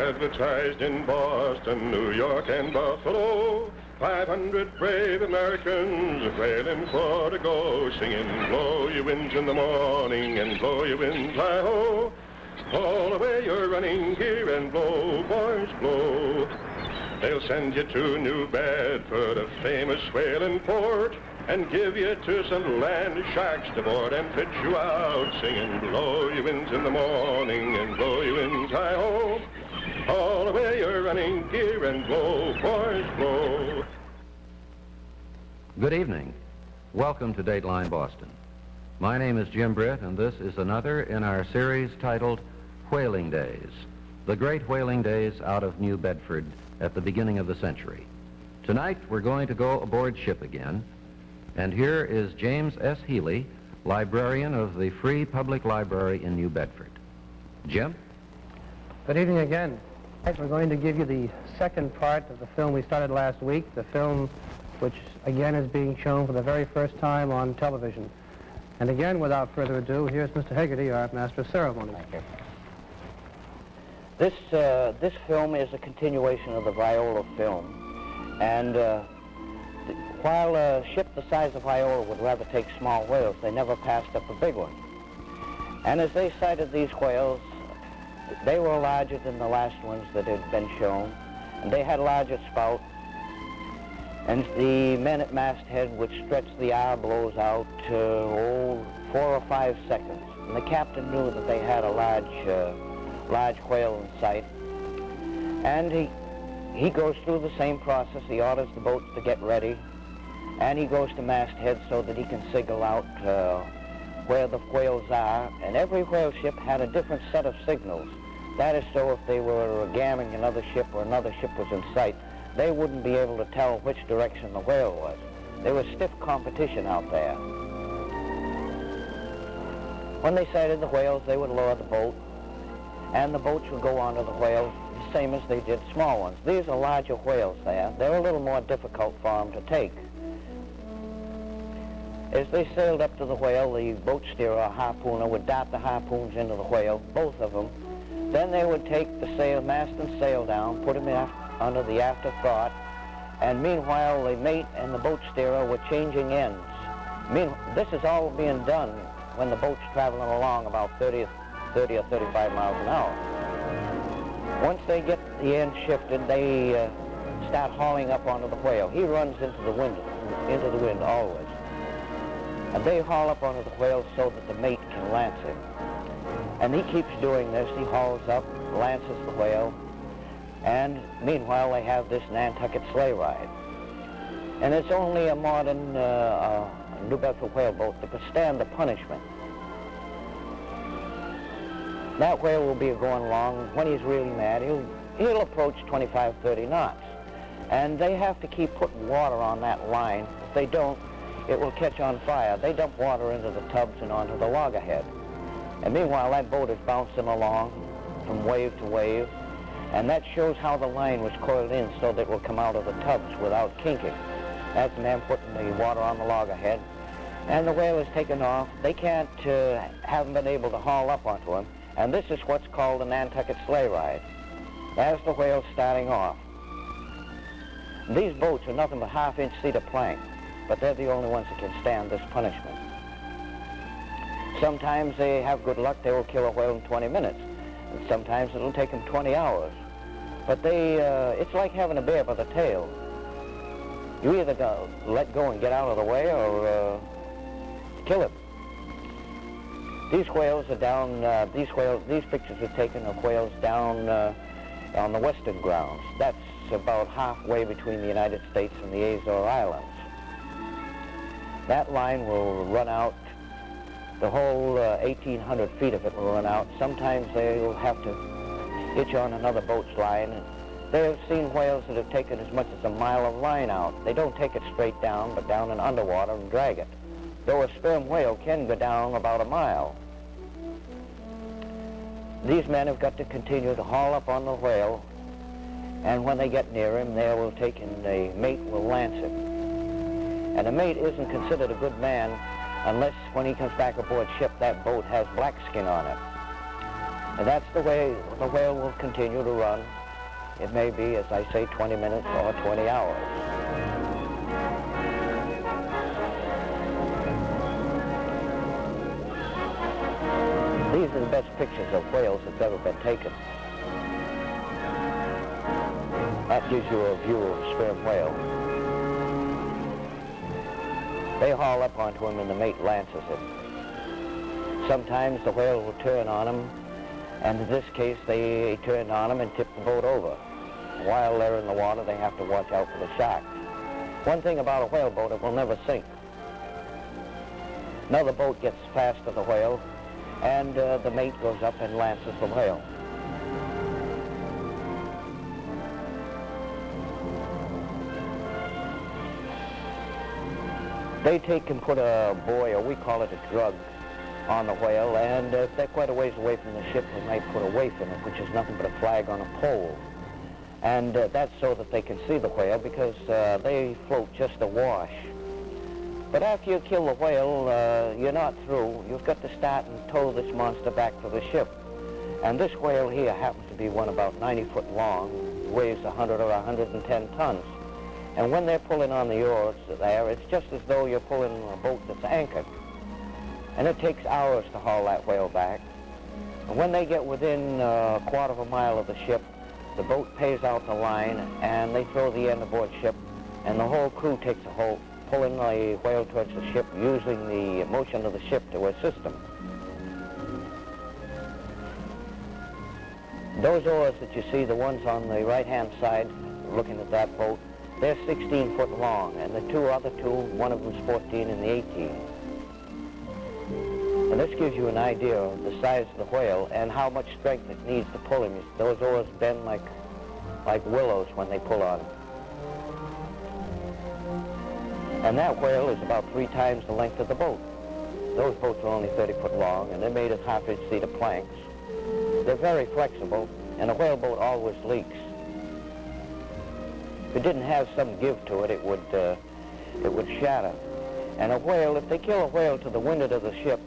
Advertised in Boston, New York, and Buffalo, 500 brave Americans wailing for to go, singing, blow your winds in the morning and blow your winds high-ho. All away your running gear and blow, boys, blow. They'll send you to New Bedford, a famous whaling port, and give you to some land sharks to board and fit you out, singing, blow your winds in the morning and blow your winds high-ho. All away your running gear and blow, boys, blow. Good evening. Welcome to Dateline Boston. My name is Jim Britt, and this is another in our series titled Whaling Days, the great whaling days out of New Bedford at the beginning of the century. Tonight, we're going to go aboard ship again, and here is James S. Healy, librarian of the Free Public Library in New Bedford. Jim? Good evening again. We're going to give you the second part of the film we started last week, the film which again is being shown for the very first time on television. And again, without further ado, here's Mr. Hegarty, our master of ceremonies. Thank you. This film is a continuation of the Viola film. And while a ship the size of Viola would rather take small whales, they never passed up a big one. And as they sighted these whales, they were larger than the last ones that had been shown, and they had larger spout, and the men at masthead would stretch the hour blows out to 4 or 5 seconds. And the captain knew that they had a large whale in sight. And he goes through the same process. He orders the boats to get ready, and he goes to masthead so that he can signal out where the whales are. And every whale ship had a different set of signals. That is so if they were gamming another ship or another ship was in sight, they wouldn't be able to tell which direction the whale was. There was stiff competition out there. When they sighted the whales, they would lower the boat, and the boats would go onto the whales the same as they did small ones. These are larger whales there. They're a little more difficult for them to take. As they sailed up to the whale, the boat steerer or harpooner would dart the harpoons into the whale, both of them. Then they would take the mast and sail down, put them under the afterthought, and meanwhile the mate and the boat steerer were changing ends. This is all being done when the boat's traveling along about 30 or 35 miles an hour. Once they get the end shifted, they start hauling up onto the whale. He runs into the wind always. And they haul up onto the whale so that the mate can lance him. And he keeps doing this. He hauls up, lances the whale, and meanwhile they have this Nantucket sleigh ride. And it's only a modern New Bedford whale boat that could stand the punishment. That whale will be going along. When he's really mad, he'll approach 25, 30 knots. And they have to keep putting water on that line. If they don't, it will catch on fire. They dump water into the tubs and onto the loggerhead. And meanwhile, that boat is bouncing along from wave to wave, and that shows how the line was coiled in so that it will come out of the tubs without kinking. That's the man putting the water on the loggerhead, and the whale is taken off. They haven't been able to haul up onto him, and this is what's called a Nantucket sleigh ride. That's the whale starting off. These boats are nothing but half-inch cedar plank, but they're the only ones that can stand this punishment. Sometimes they have good luck, they will kill a whale in 20 minutes. And sometimes it'll take them 20 hours. But it's like having a bear by the tail. You either let go and get out of the way or kill him. These whales are down, these pictures are taken of whales down on the western grounds. That's about halfway between the United States and the Azore Islands. That line will run out. The whole 1,800 feet of it will run out. Sometimes they'll have to hitch on another boat's line. They have seen whales that have taken as much as a mile of line out. They don't take it straight down, but down and underwater and drag it. Though a sperm whale can go down about a mile. These men have got to continue to haul up on the whale, and when they get near him, they will take and the mate will lance him. And the mate isn't considered a good man unless when he comes back aboard ship, that boat has black skin on it. And that's the way the whale will continue to run. It may be, as I say, 20 minutes or 20 hours. These are the best pictures of whales that's ever been taken. That gives you a view of a sperm whale. They haul up onto him and the mate lances him. Sometimes the whale will turn on him, and in this case they turned on him and tipped the boat over. While they're in the water, they have to watch out for the sharks. One thing about a whale boat, it will never sink. Another boat gets fast to the whale, and the mate goes up and lances the whale. They take and put a buoy, or we call it a drug, on the whale, and if they're quite a ways away from the ship, they might put a waif in it, which is nothing but a flag on a pole. And that's so that they can see the whale, because they float just awash. But after you kill the whale, you're not through. You've got to start and tow this monster back to the ship. And this whale here happens to be one about 90 foot long, weighs 100 or 110 tons. And when they're pulling on the oars there, it's just as though you're pulling a boat that's anchored. And it takes hours to haul that whale back. And when they get within a quarter of a mile of the ship, the boat pays out the line, and they throw the end aboard ship, and the whole crew takes a hold, pulling the whale towards the ship, using the motion of the ship to assist them. Those oars that you see, the ones on the right-hand side, looking at that boat, they're 16 foot long, and the other two, one of them's 14 and the 18. And this gives you an idea of the size of the whale and how much strength it needs to pull him. Those oars bend like willows when they pull on him. And that whale is about 3 times the length of the boat. Those boats are only 30 foot long, and they're made of half-inch cedar planks. They're very flexible, and a whale boat always leaks. If it didn't have some give to it, it would shatter. And a whale, if they kill a whale to the windward of the ship,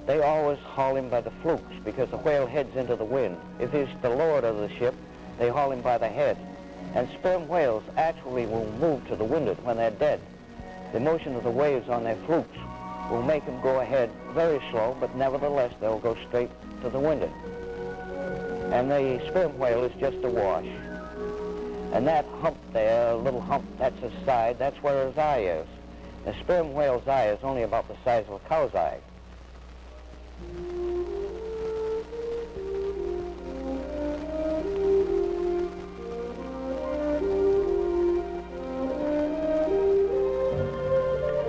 they always haul him by the flukes, because the whale heads into the wind. If he's to the leeward of the ship, they haul him by the head. And sperm whales actually will move to the windward when they're dead. The motion of the waves on their flukes will make them go ahead very slow, but nevertheless they'll go straight to the windward. And the sperm whale is just awash. And that hump there, little hump, that's his side, that's where his eye is. The sperm whale's eye is only about the size of a cow's eye.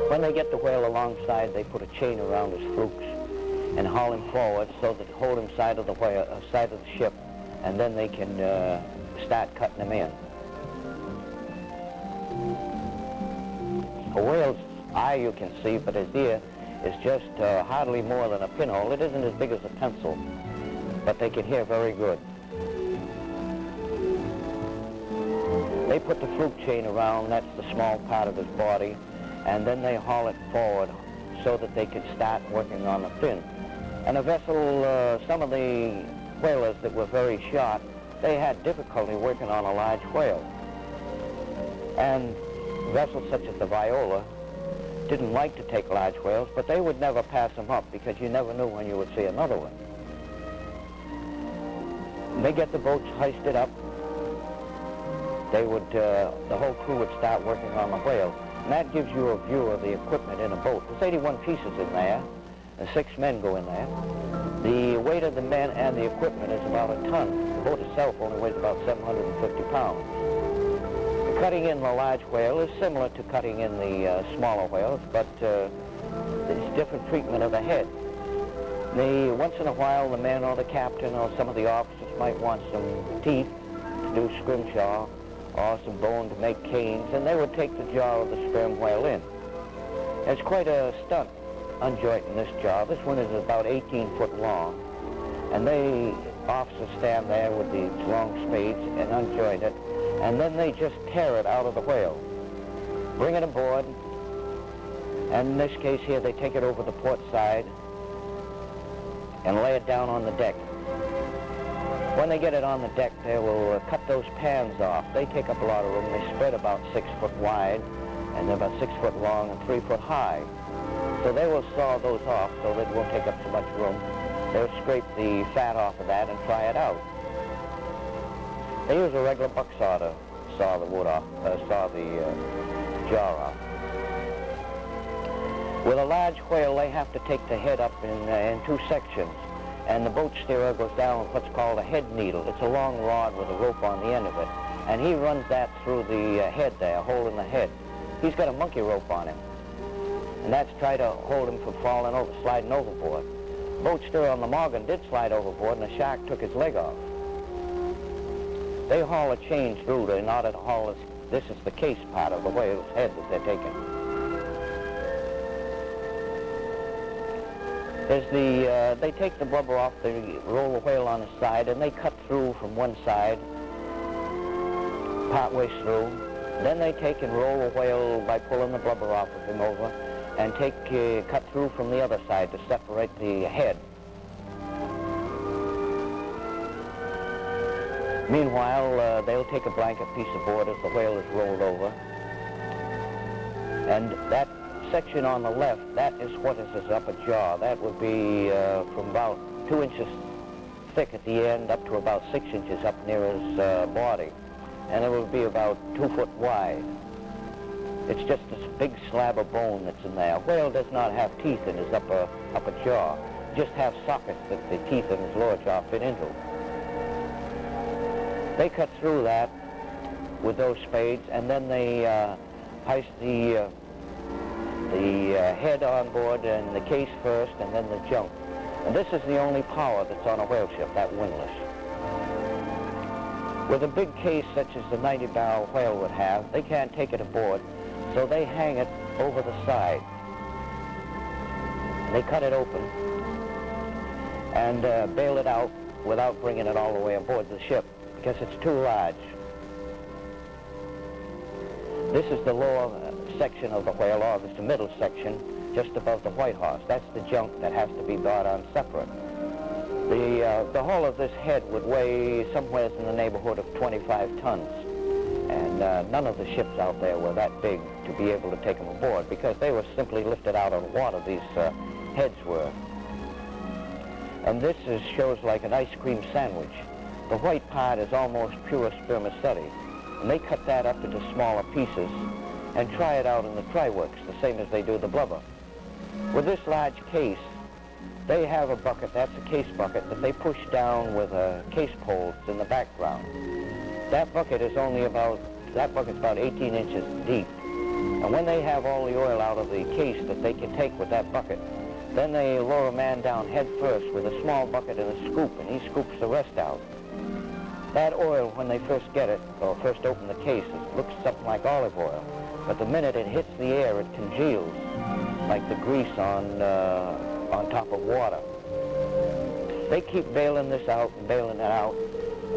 When they get the whale alongside, they put a chain around his flukes and haul him forward so that hold him side of the ship, and then they can start cutting him in. A whale's eye you can see, but his ear is just hardly more than a pinhole. It isn't as big as a pencil, but they can hear very good. They put the fluke chain around, that's the small part of his body, and then they haul it forward so that they can start working on the fin. And a vessel, some of the whalers that were very short, they had difficulty working on a large whale. And vessels such as the Viola didn't like to take large whales, but they would never pass them up because you never knew when you would see another one. And they get the boats hoisted up. They would, the whole crew would start working on the whale. And that gives you a view of the equipment in a boat. There's 81 pieces in there, and 6 men go in there. The weight of the men and the equipment is about a ton. The boat itself only weighs about 750 pounds. The cutting in the large whale is similar to cutting in the smaller whales, but there's different treatment of the head. Once in a while, the men or the captain or some of the officers might want some teeth to do scrimshaw, or some bone to make canes, and they would take the jaw of the sperm whale in. It's quite a stunt unjointing this jaw. This one is about 18 foot long, and the officers stand there with these long spades and unjoint it, and then they just tear it out of the whale, bring it aboard, and in this case here they take it over the port side and lay it down on the deck. When they get it on the deck, they will cut those pans off. They take up a lot of room. They spread about 6 foot wide, and they're about 6 foot long and 3 foot high. So they will saw those off so that it won't take up so much room. They'll scrape the fat off of that and fry it out. They use a regular buck saw to saw the wood off, saw the jar off. With a large whale, they have to take the head up in 2 sections, and the boat steerer goes down with what's called a head needle. It's a long rod with a rope on the end of it, and he runs that through the head there, a hole in the head. He's got a monkey rope on him, and that's try to hold him from falling over, sliding overboard. Boat steerer on the Morgan did slide overboard, and the shark took his leg off. They haul a chain through in order to haul this is the case part of the whale's head that they're taking. They take the blubber off, they roll the whale on the side, and they cut through from one side, part way through. Then they take and roll the whale by pulling the blubber off of him over, and cut through from the other side to separate the head. Meanwhile, they'll take a blanket piece of board as the whale is rolled over, and that section on the left, that is what is his upper jaw. That would be from about 2 inches thick at the end up to about 6 inches up near his body, and it would be about 2 foot wide. It's just this big slab of bone that's in there. A whale does not have teeth in his upper jaw, just have sockets that the teeth in his lower jaw fit into. They cut through that with those spades, and then they heist the head on board and the case first, and then the junk. And this is the only power that's on a whale ship, that windlass. With a big case such as the 90-barrel whale would have, they can't take it aboard, so they hang it over the side. They cut it open and bail it out without bringing it all the way aboard the ship, because it's too large. This is the lower section of the whale, or this is the middle section, just above the white horse. That's the junk that has to be brought on separate. The whole of this head would weigh somewhere in the neighborhood of 25 tons. And none of the ships out there were that big to be able to take them aboard, because they were simply lifted out on water, these heads were. And this shows like an ice cream sandwich. The white part is almost pure spermaceti, and they cut that up into smaller pieces and try it out in the try-works, the same as they do the blubber. With this large case, they have a bucket, that's a case bucket, that they push down with case poles in the background. That bucket is about 18 inches deep. And when they have all the oil out of the case that they can take with that bucket, then they lower a man down head first with a small bucket and a scoop, and he scoops the rest out. That oil, when they first get it, or first open the case, it looks something like olive oil. But the minute it hits the air, it congeals, like the grease on top of water. They keep bailing this out and bailing it out,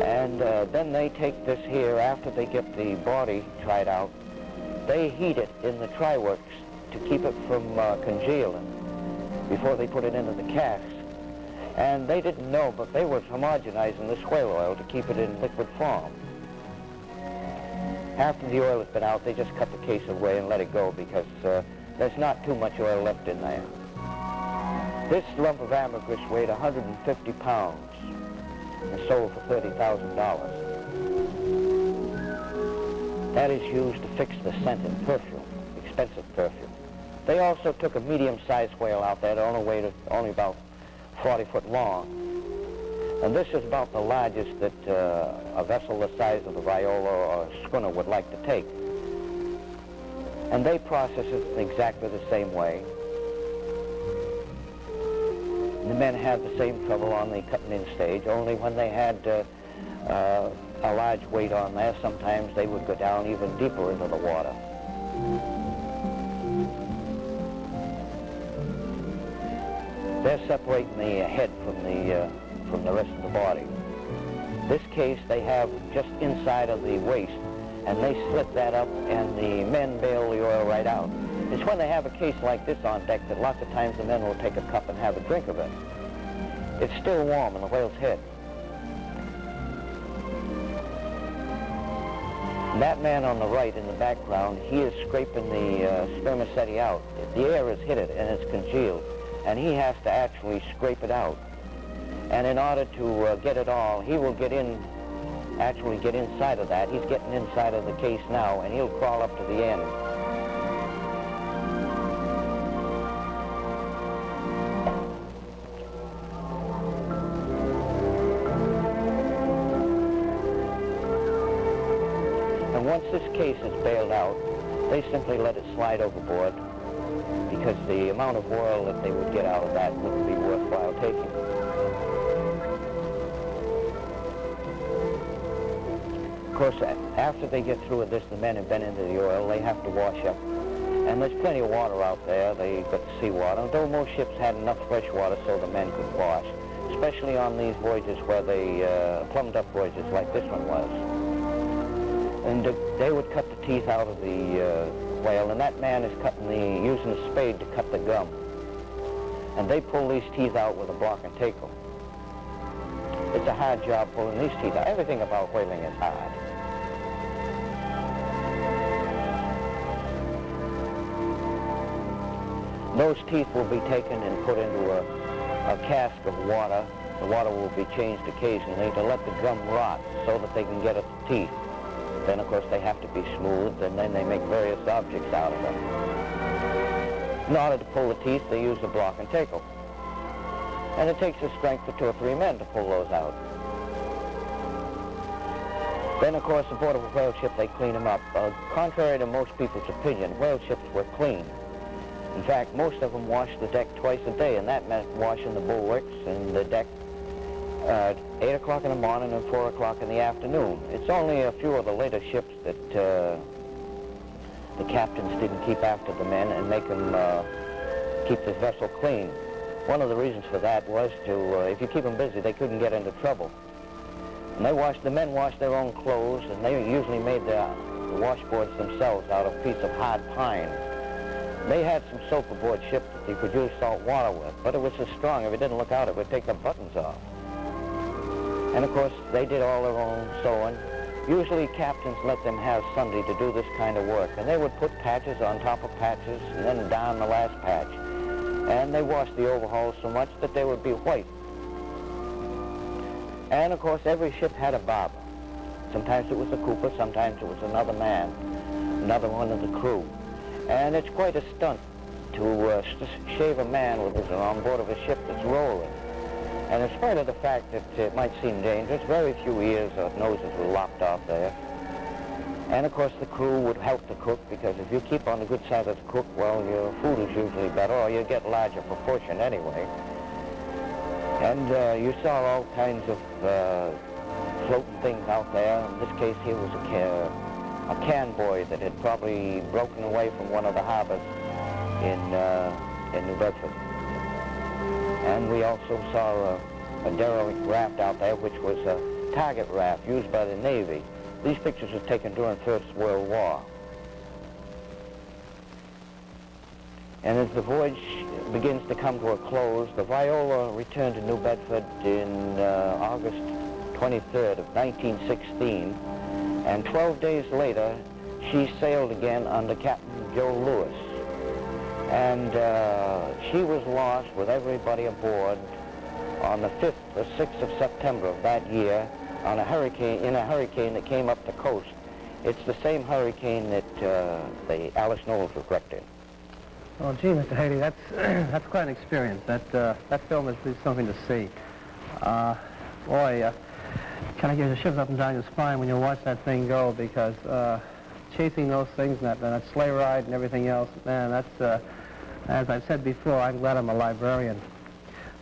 and then they take this here, after they get the body tried out, they heat it in the try-works to keep it from congealing before they put it into the casks. And they didn't know, but they were homogenizing this whale oil to keep it in liquid form. After the oil has been out, they just cut the case away and let it go, because there's not too much oil left in there. This lump of ambergris weighed 150 pounds and sold for $30,000. That is used to fix the scent in perfume, expensive perfume. They also took a medium-sized whale out there that only weighed about 40 foot long. And this is about the largest that a vessel the size of the Viola or schooner would like to take. And they process it in exactly the same way. The men had the same trouble on the cutting-in stage, only when they had a large weight on there, sometimes they would go down even deeper into the water. They're separating the head from the rest of the body. This case they have just inside of the waist, and they slit that up, and the men bail the oil right out. It's when they have a case like this on deck that lots of times the men will take a cup and have a drink of it. It's still warm in the whale's head. That man on the right in the background, he is scraping the spermaceti out. The air has hit it and it's congealed, and he has to actually scrape it out. And in order to get it all, he will actually get inside of that. He's getting inside of the case now, and he'll crawl up to the end. And once this case is bailed out, they simply let it slide overboard, because the amount of oil that they would get out of that wouldn't be worthwhile taking. Of course, after they get through with this, the men have been into the oil, they have to wash up. And there's plenty of water out there. They've got seawater, though most ships had enough fresh water so the men could wash, especially on these voyages where they plumbed up voyages like this one was. And they would cut the teeth out of the whale, and that man is using a spade to cut the gum. And they pull these teeth out with a block and tackle. It's a hard job pulling these teeth out. Everything about whaling is hard. Those teeth will be taken and put into a cask of water. The water will be changed occasionally to let the gum rot so that they can get at the teeth. Then, of course, they have to be smoothed, and then they make various objects out of them. In order to pull the teeth, they use a block and tackle. And it takes the strength of 2 or 3 men to pull those out. Then, of course, aboard of a whale ship, they clean them up. Contrary to most people's opinion, whale ships were clean. In fact, most of them washed the deck twice a day, and that meant washing the bulwarks and the deck at 8 o'clock in the morning and 4 o'clock in the afternoon. It's only a few of the later ships that the captains didn't keep after the men and make them keep the vessel clean. One of the reasons for that was if you keep them busy, they couldn't get into trouble. And the men washed their own clothes, and they usually made the washboards themselves out of a piece of hard pine. They had some soap aboard ship that they could use salt water with, but it was so strong, if you didn't look out, it would take the buttons off. And of course, they did all their own sewing. Usually captains let them have Sunday to do this kind of work, and they would put patches on top of patches and then down the last patch. And they washed the overhauls so much that they would be white. And of course, every ship had a barber. Sometimes it was a cooper, sometimes it was another man, another one of the crew. And it's quite a stunt to shave a man with on board of a ship that's rolling. And in spite of the fact that it might seem dangerous, very few ears or noses were lopped off there. And of course the crew would help the cook, because if you keep on the good side of the cook, well, your food is usually better, or you get larger proportion anyway. And you saw all kinds of floating things out there. In this case here was a can buoy that had probably broken away from one of the harbors in New Bedford. And we also saw a derelict raft out there, which was a target raft used by the Navy. These pictures were taken during the First World War. And as the voyage begins to come to a close, the Viola returned to New Bedford in August 23rd of 1916, and 12 days later, she sailed again under Captain Joe Lewis. And she was lost with everybody aboard on the 5th or 6th of September of that year in a hurricane that came up the coast. It's the same hurricane that the Alice Knowles was wrecked in. Well, gee, Mr. Haley, that's quite an experience. That film is something to see. Boy, kind of gives you shivers up and down your spine when you watch that thing go, because chasing those things and that sleigh ride and everything else, man, that's, as I've said before, I'm glad I'm a librarian.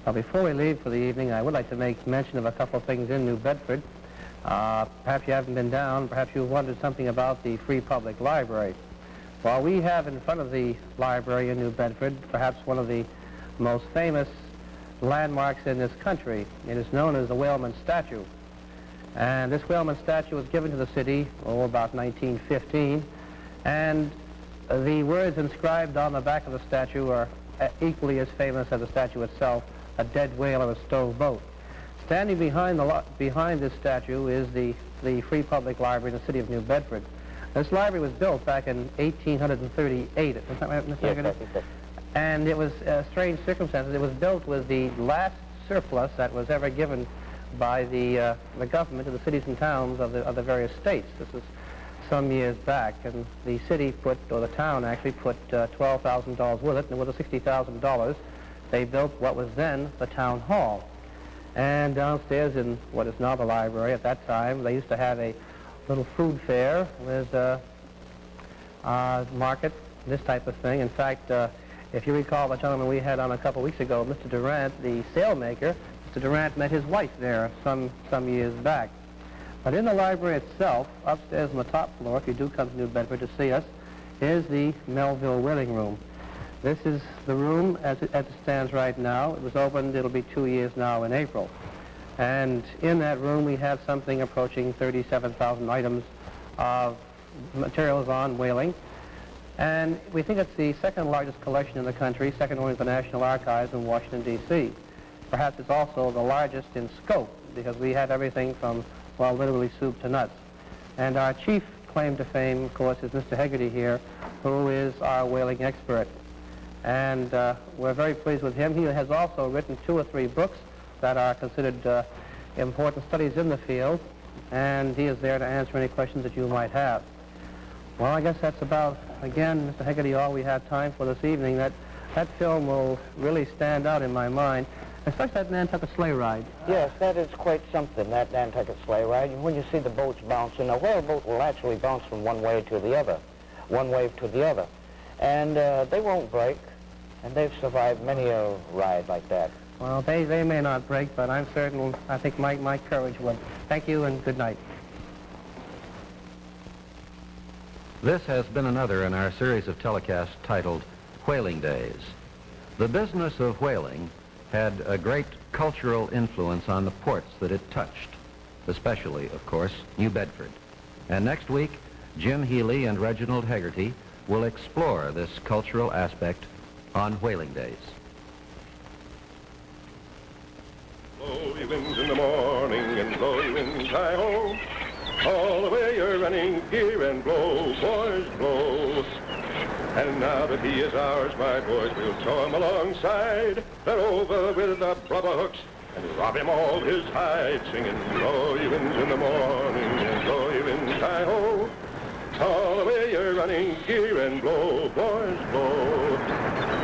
Now, before we leave for the evening, I would like to make mention of a couple of things in New Bedford. Perhaps you haven't been down, perhaps you've wondered something about the Free Public Library. Well, we have in front of the library in New Bedford perhaps one of the most famous landmarks in this country. It is known as the Whaleman Statue. And this Whaleman statue was given to the city, about 1915, and the words inscribed on the back of the statue are equally as famous as the statue itself, a dead whale or a stove boat. Standing behind this statue is the Free Public Library in the city of New Bedford. This library was built back in 1838. Is that right, Mr. Haggerty? Yes, that's it. And it was strange circumstances. It was built with the last surplus that was ever given by the government to the cities and towns of the various states. This is some years back, and the city put, or the town actually put $12,000 with it, and with the $60,000, they built what was then the town hall. And downstairs in what is now the library, at that time, they used to have a little food fair with market, this type of thing. In fact, if you recall the gentleman we had on a couple weeks ago, Mr. Durant, the sailmaker, Mr. Durant met his wife there some years back. But in the library itself, upstairs on the top floor, if you do come to New Bedford to see us, is the Melville Whaling Room. This is the room as it stands right now. It was opened, it'll be 2 years now in April. And in that room we have something approaching 37,000 items of materials on whaling. And we think it's the second largest collection in the country, second only to the National Archives in Washington, D.C. Perhaps it's also the largest in scope, because we have everything from, well, literally soup to nuts. And our chief claim to fame, of course, is Mr. Haggerty here, who is our whaling expert. And we're very pleased with him. He has also written 2 or 3 books that are considered important studies in the field, and he is there to answer any questions that you might have. Well, I guess that's about, again, Mr. Haggerty, all we have time for this evening. That film will really stand out in my mind, especially that Nantucket sleigh ride. Yes, that is quite something, that Nantucket sleigh ride. And when you see the boats bouncing, a whaleboat will actually bounce from one wave to the other, one wave to the other. And they won't break, and they've survived many a ride like that. Well, they may not break, but I'm certain, I think my courage would. Thank you, and good night. This has been another in our series of telecasts titled Whaling Days. The business of whaling had a great cultural influence on the ports that it touched, especially, of course, New Bedford. And next week, Jim Healy and Reginald Haggerty will explore this cultural aspect on Whaling Days. Blow ye winds in the morning and blow ye winds high-ho. All the way you're running, gear and blow, boys, blow. And now that he is ours, my boys, we'll tow him alongside. They're over with the blubber hooks and rob him all his hide, singing, blow ye winds in the morning and blow ye winds high-ho. All the way you're running, gear and blow, boys, blow.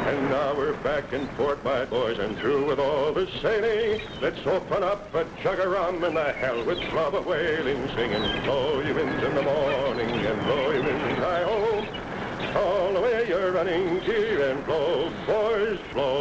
And now we're back in port, my boys, and through with all the sailing. Let's open up a jug of rum and the hell with blubber whaling, singing, blow ye winds in the morning and blow ye winds high-ho. All the way you're running, gear and blow, boys, blow.